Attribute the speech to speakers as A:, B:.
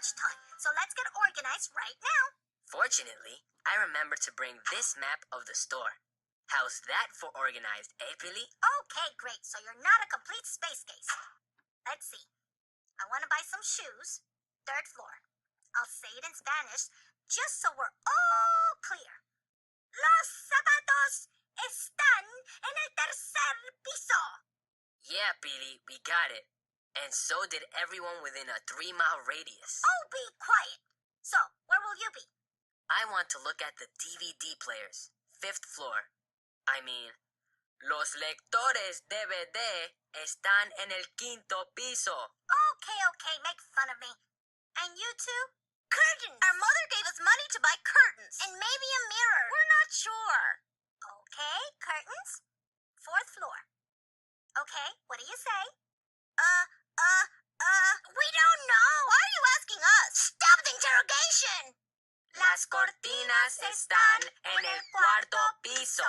A: much time, so let's get organized right now.
B: Fortunately, I remember to bring this map of the store. How's that for organized, eh, Billy?
A: Okay, great. So you're not a complete space case. Let's see. I want to buy some shoes. 3rd floor. I'll say it in Spanish, just so we're all clear. Los zapatos están en el tercer piso.
B: Yeah, Billy, we got it. And so did everyone within a 3-mile radius.
A: Oh, be quiet. So, where will you be?
B: I want to look at the DVD players. 5th floor. I mean, los lectores DVD están en el 5º piso.
A: Okay, make fun of me. And you two? Curtains. Our mother gave us money to buy curtains. And maybe a mirror. We're not sure. Okay, curtains. 4th floor. Okay, what do you say? We don't know. Why are you asking us? Stop the interrogation.
B: Las cortinas están en el 4º piso.